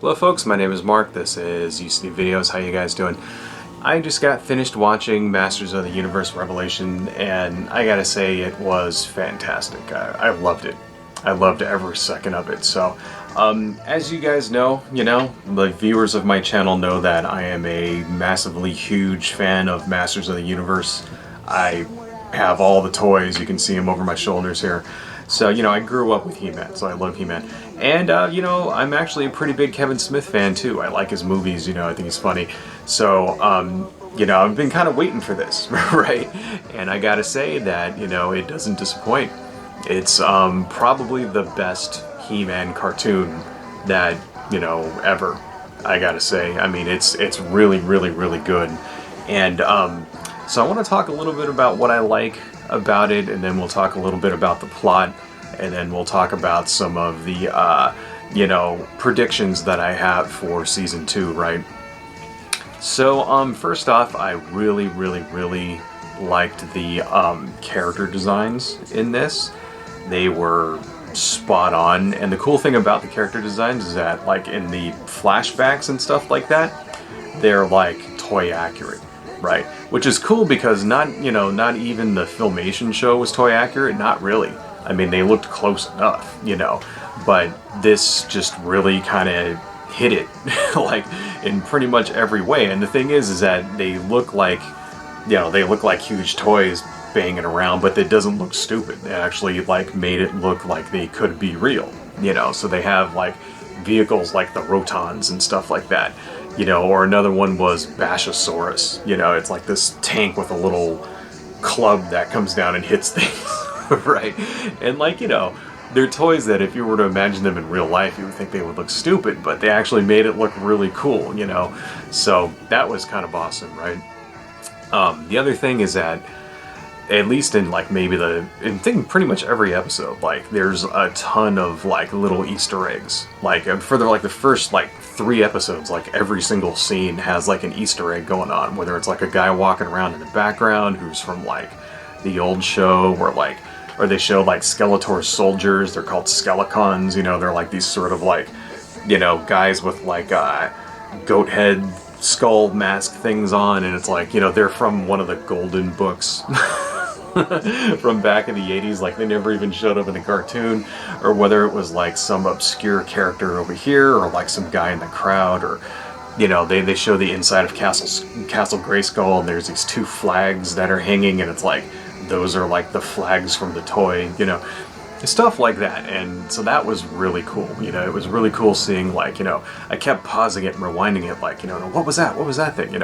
Hello folks, my name is Mark. This is UCD Videos. How you guys doing? I just got finished watching Masters of the Universe Revelation, and I gotta say it was fantastic. I loved it. I loved every second of it. So, as you guys know, the viewers of my channel know that I am a massively huge fan of Masters of the Universe. I have all the toys. You can see them over my shoulders here. So, I grew up with He-Man, so I love He-Man. And, I'm actually a pretty big Kevin Smith fan, too. I like his movies, I think he's funny. So, I've been kind of waiting for this, right? And I gotta say that, it doesn't disappoint. It's probably the best He-Man cartoon that, ever, I gotta say. I mean, it's really, really, really good. And, so I want to talk a little bit about what I like about it, and then we'll talk a little bit about the plot, and then we'll talk about some of the, predictions that I have for Season 2, right? So, first off, I really, really, really liked the character designs in this. They were spot on, and the cool thing about the character designs is that, like, in the flashbacks and stuff like that, they're, like, toy accurate. Right, which is cool because not even the Filmation show was toy accurate, not really. I mean, they looked close enough, but this just really kind of hit it, like, in pretty much every way. And the thing is that they look like, they look like huge toys banging around, but it doesn't look stupid. They actually, like, made it look like they could be real, so they have, like, vehicles like the Rotons and stuff like that. Or another one was Bashosaurus. It's like this tank with a little club that comes down and hits things, right? And, like, they're toys that if you were to imagine them in real life, you would think they would look stupid, but they actually made it look really cool, So that was kind of awesome, right? The other thing is that, at least in, like, maybe pretty much every episode, like, there's a ton of, like, little Easter eggs. Like, for the first, like, 3 episodes, like, every single scene has, like, an Easter egg going on, whether it's, like, a guy walking around in the background who's from, like, the old show, or they show, like, Skeletor's soldiers. They're called Skelecons, they're, like, these sort of, like, guys with, like, goat head skull mask things on, and it's like, they're from one of the Golden books from back in the 80s, like, they never even showed up in the cartoon, or whether it was, like, some obscure character over here, or, like, some guy in the crowd, or, they show the inside of Castle Grayskull, and there's these 2 flags that are hanging, and it's like, those are, like, the flags from the toy, stuff like that. And so that was really cool. It was really cool seeing, like, I kept pausing it and rewinding it, like, what was that thing,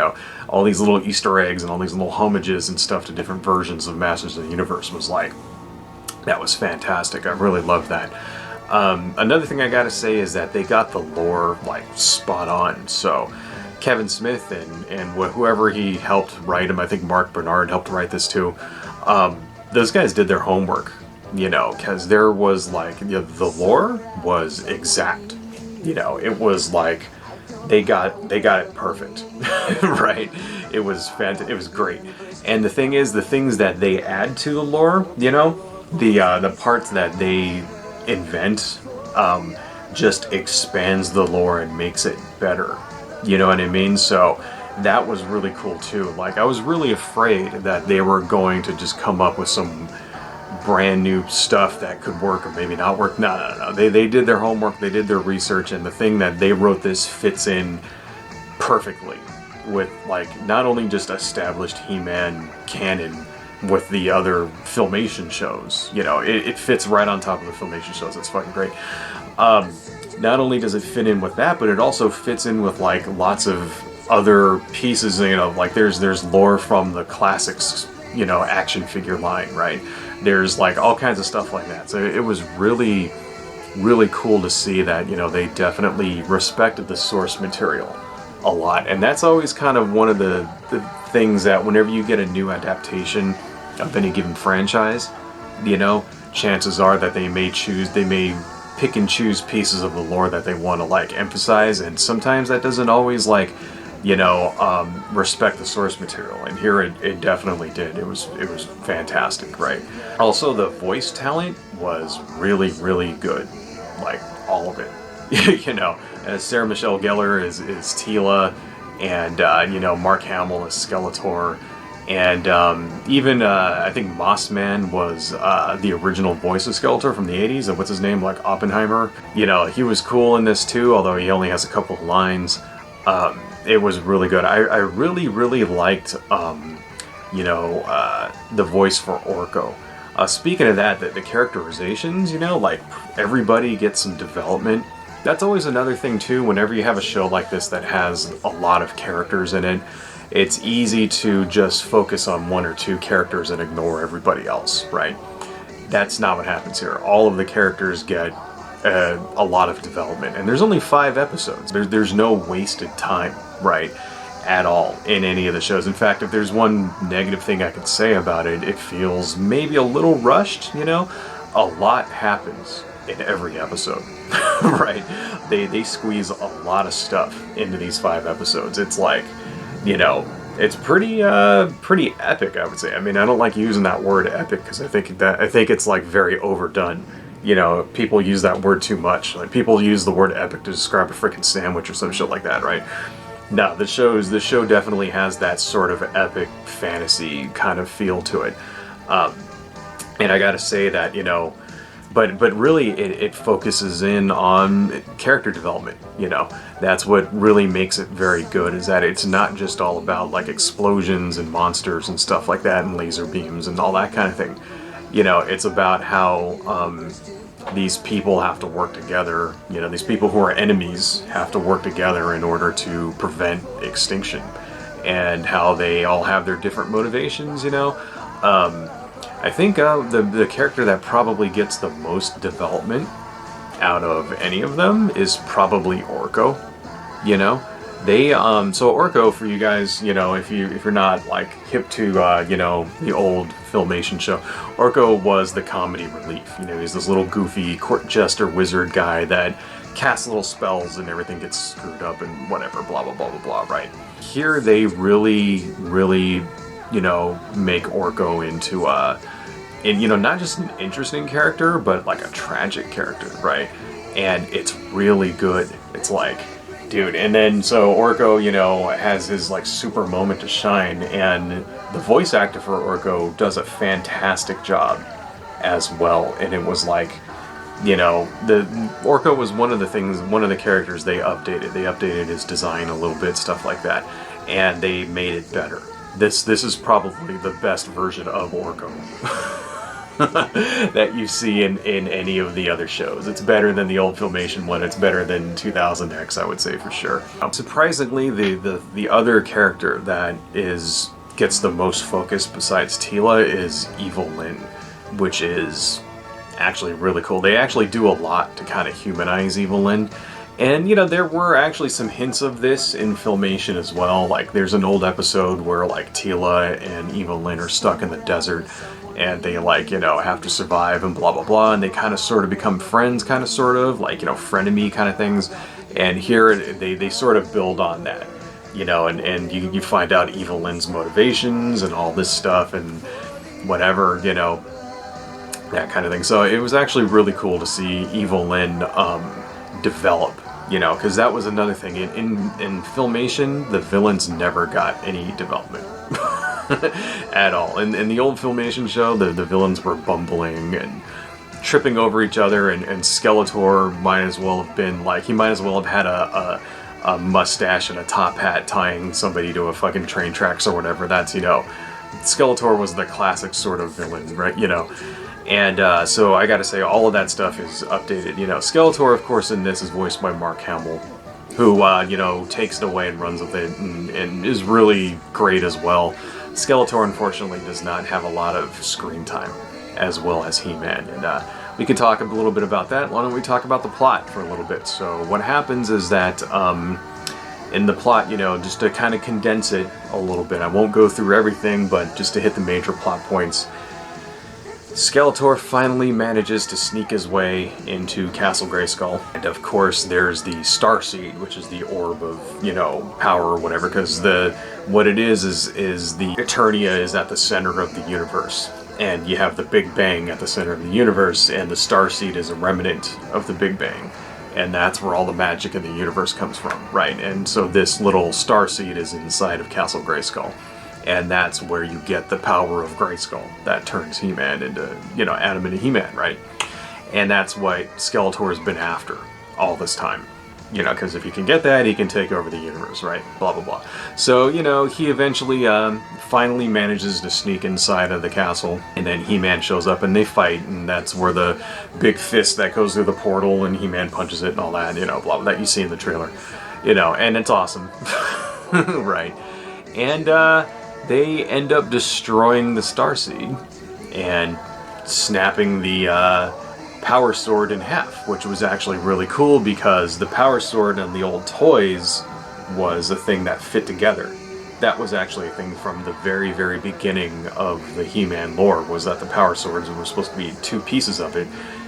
all these little Easter eggs and all these little homages and stuff to different versions of Masters of the Universe was, like, that was fantastic. I really loved that. Another thing I gotta say is that they got the lore, like, spot on. So Kevin Smith and whoever he helped write him, I think Mark Bernard helped write this too, those guys did their homework. Because there was, like, the lore was exact. It was like they got it perfect, right? It was fantastic. It was great. And the thing is, the things that they add to the lore, the parts that they invent, just expands the lore and makes it better. You know what I mean? So that was really cool too. Like, I was really afraid that they were going to just come up with some brand new stuff that could work or maybe not work. No. They did their homework, they did their research, and the thing that they wrote this fits in perfectly with, like, not only just established He-Man canon with the other Filmation shows. It fits right on top of the Filmation shows. It's fucking great. Not only does it fit in with that, but it also fits in with, like, lots of other pieces. Like, there's lore from the classics, action figure line, right? There's, like, all kinds of stuff like that. So it was really, really cool to see that, they definitely respected the source material a lot. And that's always kind of one of the things that whenever you get a new adaptation of any given franchise, chances are that they may pick and choose pieces of the lore that they want to, like, emphasize. And sometimes that doesn't always, like, respect the source material, and here it definitely did. It was fantastic, right? Also, the voice talent was really, really good, like, all of it. you know, Sarah Michelle Gellar is Teela, and you know, Mark Hamill is Skeletor, and even I think Mossman was the original voice of Skeletor from the '80s. And what's his name, like Oppenheimer? You know, he was cool in this too, although he only has a couple of lines. It was really good. I really liked you know, the voice for Orko. Speaking of that, the characterizations, you know, like everybody gets some development. That's always another thing too, whenever you have a show like this that has a lot of characters in it, it's easy to just focus on one or two characters and ignore everybody else, right? That's not what happens here. All of the characters get a lot of development, and there's only 5 episodes. There's no wasted time, right, at all in any of the shows. In fact, if there's one negative thing I could say about it, it feels maybe a little rushed, you know? A lot happens in every episode, right? They squeeze a lot of stuff into these 5 episodes. It's like, you know, it's pretty epic, I would say. I mean, I don't like using that word epic because I think it's like very overdone. You know, people use that word too much. Like, people use the word epic to describe a freaking sandwich or some shit like that, right? No, the show definitely has that sort of epic fantasy kind of feel to it. And I gotta say that, you know, but really it focuses in on character development, you know. That's what really makes it very good, is that it's not just all about like explosions and monsters and stuff like that and laser beams and all that kind of thing. You know, it's about how these people have to work together. You know, these people who are enemies have to work together in order to prevent extinction, and how they all have their different motivations, you know. I think the character that probably gets the most development out of any of them is probably Orko. You know, they so Orko, for you guys, you know, if you're not like hip to you know, the old Filmation show, Orko was the comedy relief. You know, he's this little goofy court jester wizard guy that casts little spells and everything gets screwed up and whatever, blah blah blah blah blah. Right here, they really, you know, make Orko into you know, not just an interesting character, but like a tragic character, right? And it's really good. It's like, dude, and then so Orko, you know, has his like super moment to shine, and the voice actor for Orko does a fantastic job as well. And it was like, you know, the Orko was one of the characters they updated. They updated his design a little bit, stuff like that, and they made it better. This is probably the best version of Orko that you see in any of the other shows. It's better than the old Filmation one. It's better than 2000X, I would say, for sure. Surprisingly, the other character that gets the most focus besides Teela is Evil Lyn, which is actually really cool. They actually do a lot to kind of humanize Evil Lyn. And, you know, there were actually some hints of this in Filmation as well. Like, there's an old episode where, like, Teela and Evil Lyn are stuck in the desert, and they, like, you know, have to survive and blah, blah, blah, and they kind of sort of become friends, kind of, sort of, like, you know, frenemy kind of things. And here, they sort of build on that, you know, and you find out Evil Lyn's motivations and all this stuff and whatever, you know, that kind of thing. So it was actually really cool to see Evil Lyn develop, you know, because that was another thing. In Filmation, the villains never got any development at all. In the old Filmation show, the villains were bumbling and tripping over each other, and Skeletor might as well have been like, he might as well have had a mustache and a top hat tying somebody to a fucking train tracks or whatever. That's, you know, Skeletor was the classic sort of villain, right? You know. And so I gotta say, all of that stuff is updated. You know, Skeletor, of course, in this is voiced by Mark Hamill, who, you know, takes it away and runs with it and is really great as well. Skeletor, unfortunately, does not have a lot of screen time, as well as He-Man. And we can talk a little bit about that. Why don't we talk about the plot for a little bit? So what happens is that in the plot, you know, just to kind of condense it a little bit, I won't go through everything, but just to hit the major plot points, Skeletor finally manages to sneak his way into Castle Grayskull. And of course, there's the Starseed, which is the orb of, you know, power or whatever, because what it is the Eternia is at the center of the universe. And you have the Big Bang at the center of the universe, and the Starseed is a remnant of the Big Bang. and that's where all the magic in the universe comes from, right? And so this little starseed is inside of Castle Grayskull, and that's where you get the power of Grayskull that turns He-Man into, you know, Adam He-Man, right? And that's what Skeletor's been after all this time. You know, because if he can get that, he can take over the universe, right? Blah, blah, blah. So, you know, he eventually finally manages to sneak inside of the castle, and then He-Man shows up and they fight, and that's where the big fist that goes through the portal and He-Man punches it and all that, you know, blah, blah, that you see in the trailer. You know, and it's awesome. Right. And they end up destroying the Starseed and snapping the Power Sword in half, which was actually really cool because the Power Sword and the old toys was a thing that fit together. That was actually a thing from the very, very beginning of the He-Man lore, was that the Power Swords were supposed to be two pieces of it,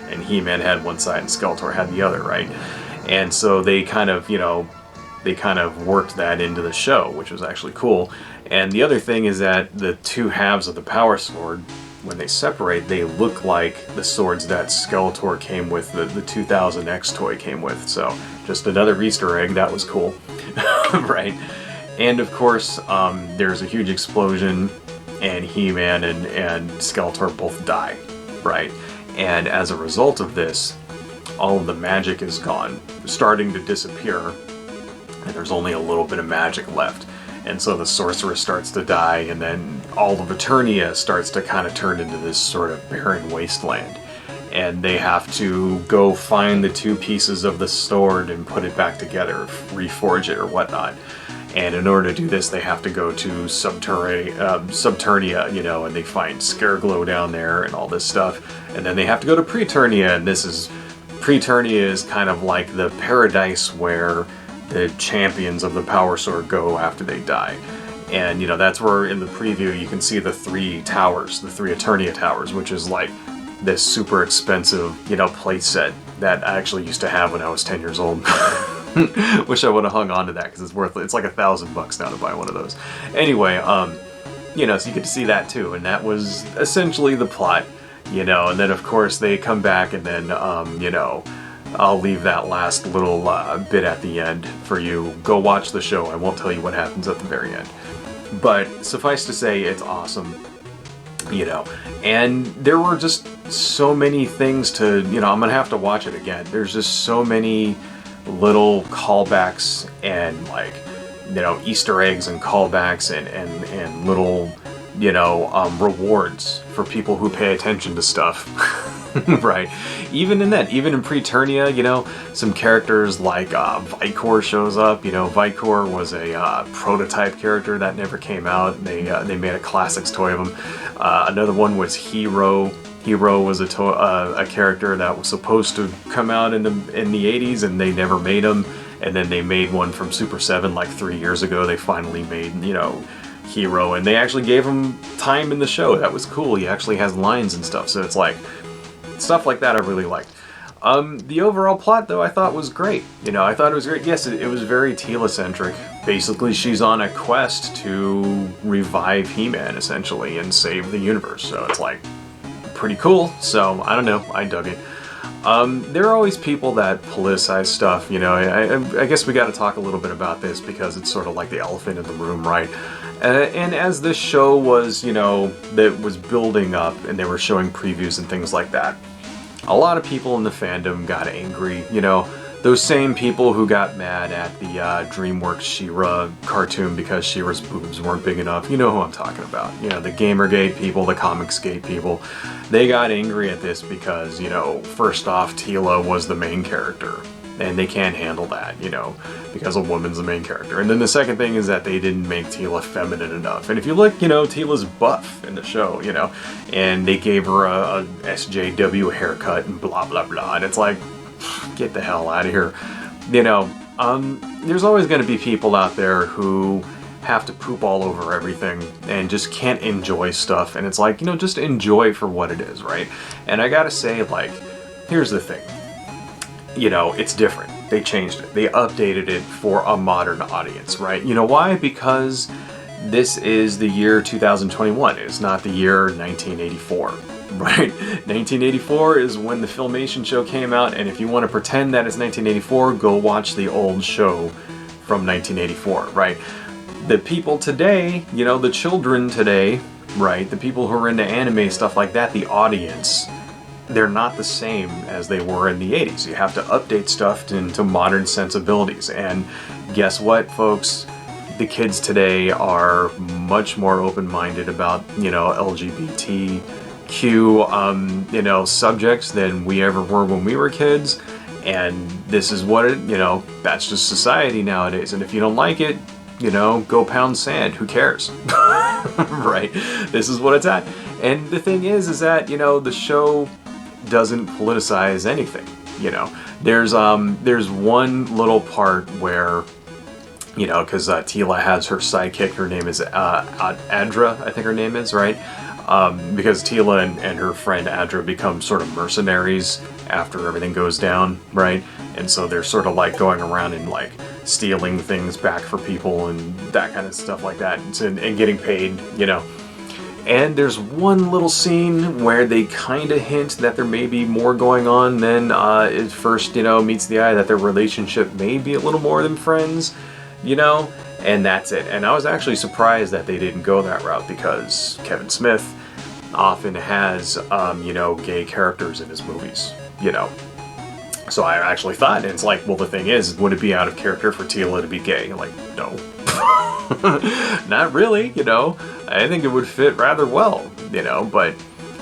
and He-Man had one side and Skeletor had the other, right? And so they kind of, you know, they kind of worked that into the show, which was actually cool. And the other thing is that the two halves of the Power Sword, when they separate, they look like the swords that Skeletor came with, the 2000X toy came with. So, just another Easter egg, that was cool. Right? And of course, there's a huge explosion, and He-Man and Skeletor both die, right? And as a result of this, all of the magic is gone, starting to disappear, and there's only a little bit of magic left. And so the sorceress starts to die, and then all of Eternia starts to kind of turn into this sort of barren wasteland. And they have to go find the two pieces of the sword and put it back together, reforge it or whatnot. And in order to do this, they have to go to Subternia, you know, and they find Scareglow down there and all this stuff. And then they have to go to Preternia, and Preternia is kind of like the paradise where the champions of the Power Sword go after they die. And, you know, that's where in the preview you can see the three towers, the three Eternia towers, which is like this super expensive, you know, play set that I actually used to have when I was 10 years old. Wish I would have hung on to that because it's worth it. It's like $1,000 now to buy one of those. Anyway, you know, so you get to see that too, and that was essentially the plot, you know. And then of course they come back, and then you know, I'll leave that last little bit at the end for you. Go watch the show. I won't tell you what happens at the very end. But suffice to say, it's awesome, you know. And there were just so many things to, you know, I'm going to have to watch it again. There's just so many little callbacks and, like, you know, Easter eggs and callbacks and little, you know, rewards for people who pay attention to stuff. Right. Even in Preternia, you know, some characters like Vicor shows up. You know, Vicor was a prototype character that never came out. They made a classics toy of him. Another one was Hero. Hero was a character that was supposed to come out in the 80s, and they never made him. And then they made one from Super 7 like 3 years ago. They finally made, you know, Hero, and they actually gave him time in the show. That was cool. He actually has lines and stuff. So it's like stuff like that I really liked. The overall plot, though, I thought was great. You know, I thought it was great. Yes, it was very Teela-centric. Basically, she's on a quest to revive He-Man, essentially, and save the universe. So it's like pretty cool. So I don't know. I dug it. There are always people that politicize stuff. You know, I guess we got to talk a little bit about this because it's sort of like the elephant in the room, right? And as this show was, you know, that was building up, and they were showing previews and things like that, a lot of people in the fandom got angry. You know, those same people who got mad at the DreamWorks She-Ra cartoon because She-Ra's boobs weren't big enough. You know who I'm talking about. You know, the Gamergate people, the Comicsgate people. They got angry at this because, you know, first off, Teela was the main character. And they can't handle that, you know, because a woman's the main character. And then the second thing is that they didn't make Teela feminine enough. And if you look, you know, Teela's buff in the show, you know, and they gave her a SJW haircut and blah, blah, blah. And it's like, get the hell out of here. You know, there's always going to be people out there who have to poop all over everything and just can't enjoy stuff. And it's like, you know, just enjoy for what it is, right? And I gotta say, like, here's the thing. You know, it's different. They changed it. They updated it for a modern audience, right? You know why? Because this is the year 2021. It's not the year 1984. right? 1984 is when the Filmation show came out, and if you want to pretend that it's 1984, go watch the old show from 1984, right? The people today, you know, the children today, right, the people who are into anime, stuff like that, the audience, they're not the same as they were in the 80s. You have to update stuff into modern sensibilities. And guess what, folks? The kids today are much more open-minded about, you know, LGBTQ, you know, subjects than we ever were when we were kids. And this is what it, you know, that's just society nowadays. And if you don't like it, you know, go pound sand. Who cares? Right? This is what it's at. And the thing is that, you know, the show doesn't politicize anything. You know, there's one little part where, you know, because Teela has her sidekick. Her name is Adra, I think her name is, right? Because Teela and her friend Adra become sort of mercenaries after everything goes down, right? And so they're sort of like going around and like stealing things back for people and that kind of stuff like that, and getting paid, you know. And there's one little scene where they kind of hint that there may be more going on than it first, you know, meets the eye, that their relationship may be a little more than friends, you know, and that's it. And I was actually surprised that they didn't go that route, because Kevin Smith often has, you know, gay characters in his movies, you know. So I actually thought, and it's like, well, the thing is, would it be out of character for Teela to be gay? Like, no. Not really, you know. I think it would fit rather well, you know, but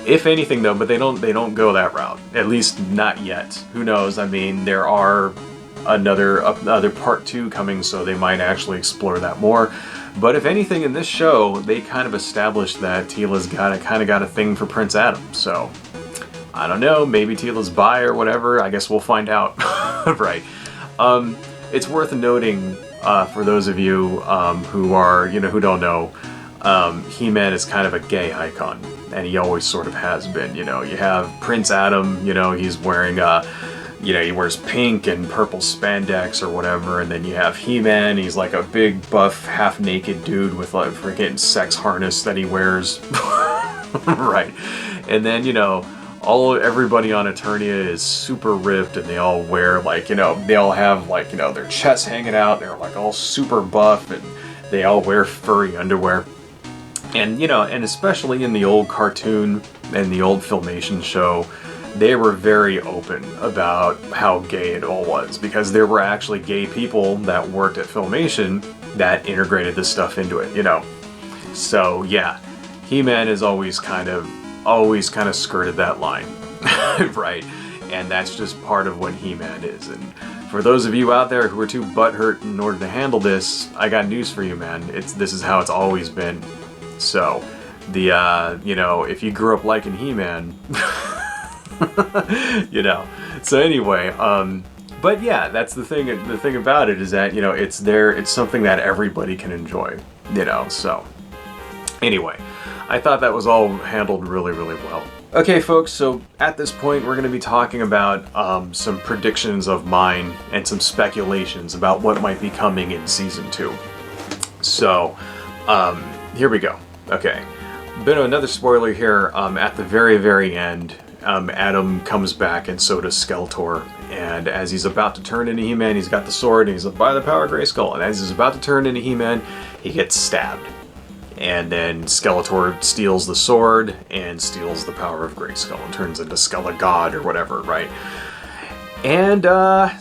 if anything though, but they don't go that route. At least not yet. Who knows? I mean, there are another part 2 coming, so they might actually explore that more. But if anything, in this show, they kind of established that Teela's kind of got a thing for Prince Adam. So I don't know, maybe Teela's bi or whatever. I guess we'll find out. Right. It's worth noting, for those of you who are, you know, who don't know, He-Man is kind of a gay icon, and he always sort of has been. You know, you have Prince Adam, you know, he's wearing you know, he wears pink and purple spandex or whatever, and then you have He-Man, he's like a big buff half-naked dude with like a freaking sex harness that he wears. Right. And then, you know, everybody on Eternia is super ripped, and they all wear, like, you know, they all have, like, you know, their chests hanging out, they're like all super buff, and they all wear furry underwear. And, you know, and especially in the old cartoon and the old Filmation show, they were very open about how gay it all was, because there were actually gay people that worked at Filmation that integrated this stuff into it, you know. So yeah, He-Man has always kind of skirted that line. Right? And that's just part of what He-Man is. And for those of you out there who are too butthurt in order to handle this, I got news for you, man. This is how it's always been. So, you know, if you grew up liking He-Man, you know. So anyway, but yeah, that's the thing. The thing about it is that, you know, it's something that everybody can enjoy, you know. So anyway, I thought that was all handled really, really well. Okay, folks, so at this point we're going to be talking about some predictions of mine and some speculations about what might be coming in Season 2. So, here we go. Okay, bit of another spoiler here. At the very, very end, Adam comes back, and so does Skeletor. And as he's about to turn into He-Man, he's got the sword, and he's like, by the power of Grayskull. And as he's about to turn into He-Man, he gets stabbed. And then Skeletor steals the sword and steals the power of Grayskull and turns into Skull of God or whatever, right? And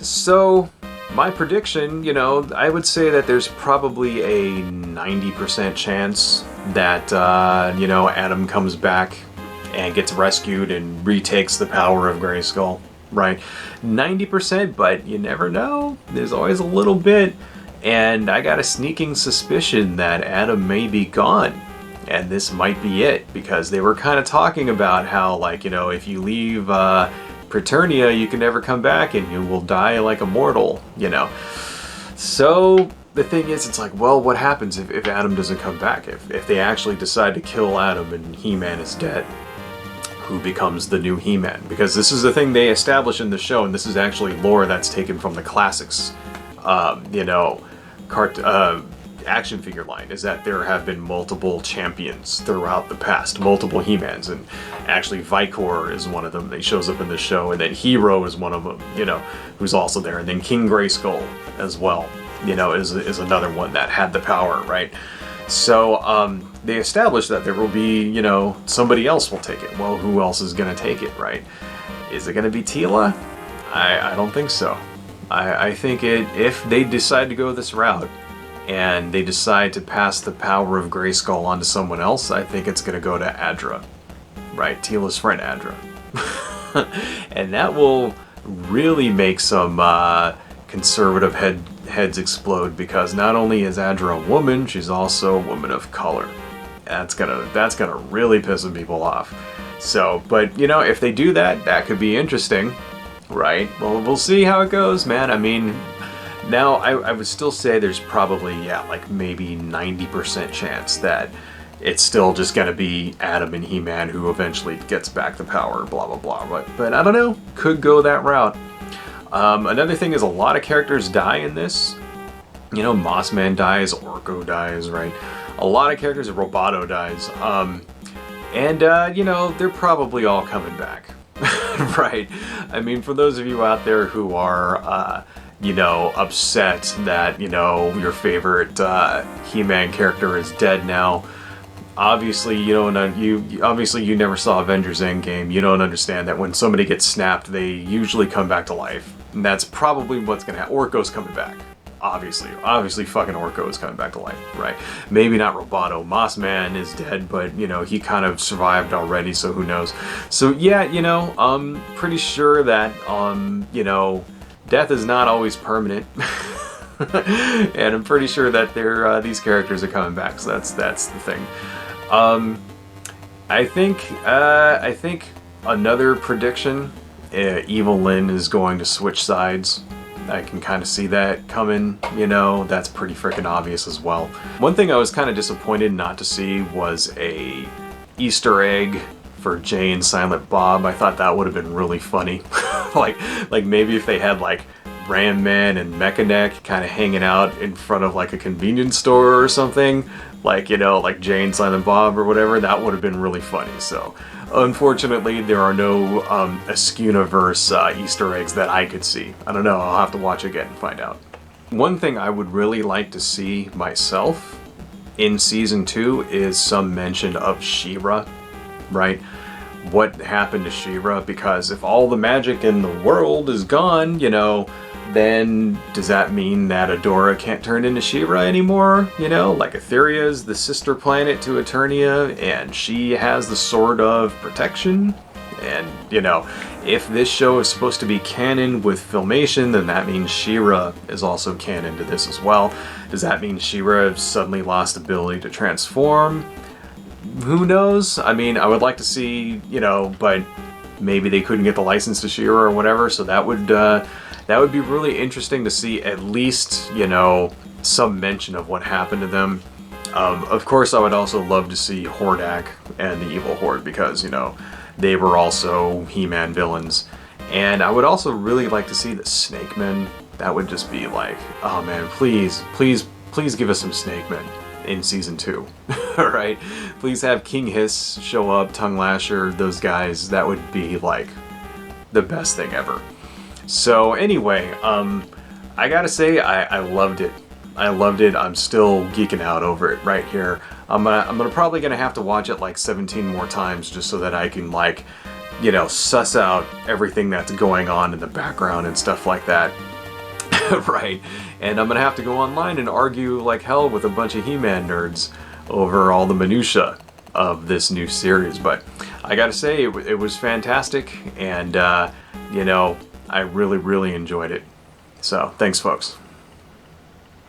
so my prediction, you know, I would say that there's probably a 90% chance that, you know, Adam comes back and gets rescued and retakes the power of Grayskull, right? 90%, but you never know. There's always a little bit. And I got a sneaking suspicion that Adam may be gone. And this might be it, because they were kind of talking about how, like, you know, if you leave Preternia, you can never come back and you will die like a mortal, you know. So the thing is, it's like, well, what happens if Adam doesn't come back? If they actually decide to kill Adam and He-Man is dead, who becomes the new He-Man? Because this is the thing they establish in the show, and this is actually lore that's taken from the classics, you know, action figure line is that there have been multiple champions throughout the past, multiple He-Mans, and actually Vicor is one of them. He shows up in the show, and then Hero is one of them, you know, who's also there, and then King Grayskull as well, you know, is another one that had the power, right? So they established that there will be, you know, somebody else will take it. Well, who else is going to take it, right? Is it going to be Teela? I don't think so. I think if they decide to go this route and they decide to pass the power of Grayskull on to someone else, I think it's going to go to Adra, right? Teela's friend Adra. And that will really make some conservative heads explode, because not only is Adra a woman, she's also a woman of color. That's gonna really piss some people off. So, but you know, if they do that, that could be interesting. Right? Well, we'll see how it goes, man. I mean, now I would still say there's probably, yeah, like maybe 90% chance that it's still just going to be Adam and He-Man who eventually gets back the power, blah, blah, blah. But I don't know. Could go that route. Another thing is a lot of characters die in this. You know, Mossman dies, Orko dies, right? A lot of characters, Roboto dies. You know, they're probably all coming back. Right. I mean, for those of you out there who are, you know, upset that, you know, your favorite He-Man character is dead now, obviously you don't. You never saw Avengers Endgame. You don't understand that when somebody gets snapped, they usually come back to life, and that's probably what's gonna happen. Orko's coming back. Obviously fucking Orko is coming back to life, right? Maybe not Roboto. Mossman is dead, but, you know, he kind of survived already, so who knows. So, yeah, you know, I'm pretty sure that, you know, death is not always permanent. And I'm pretty sure that these characters are coming back, so that's the thing. I think another prediction, Evil Lyn is going to switch sides. I can kind of see that coming, you know, that's pretty freaking obvious as well. One thing I was kind of disappointed not to see was a Easter egg for Jay and Silent Bob. I thought that would have been really funny. like maybe if they had like Ram Man and Mechanic kind of hanging out in front of like a convenience store or something, like, you know, like Jay and Silent Bob or whatever, that would have been really funny. So unfortunately, there are no Ascunaverse Easter eggs that I could see. I don't know, I'll have to watch again and find out. One thing I would really like to see myself in Season 2 is some mention of She-Ra, right? What happened to She-Ra? Because if all the magic in the world is gone, you know, then does that mean that Adora can't turn into She-Ra anymore? You know, like Etheria is the sister planet to Eternia, and she has the Sword of Protection. And, you know, if this show is supposed to be canon with Filmation, then that means She-Ra is also canon to this as well. Does that mean She-Ra suddenly lost ability to transform? Who knows? I mean, I would like to see, you know, but maybe they couldn't get the license to She-Ra or whatever, so that would be really interesting to see, at least, you know, some mention of what happened to them. Of course, I would also love to see Hordak and the Evil Horde, because, you know, they were also He-Man villains. And I would also really like to see the Snake Men. That would just be like, oh man, please give us some Snake Men in Season 2. Alright? Please have King Hiss show up, Tongue Lasher, those guys. That would be like the best thing ever. So anyway, I gotta say, I loved it. I loved it. I'm still geeking out over it right here. I'm probably gonna have to watch it like 17 more times just so that I can, like, you know, suss out everything that's going on in the background and stuff like that. Right? And I'm gonna have to go online and argue like hell with a bunch of He-Man nerds over all the minutia of this new series. But I gotta say, it was fantastic, and you know, I really enjoyed it. So, thanks folks.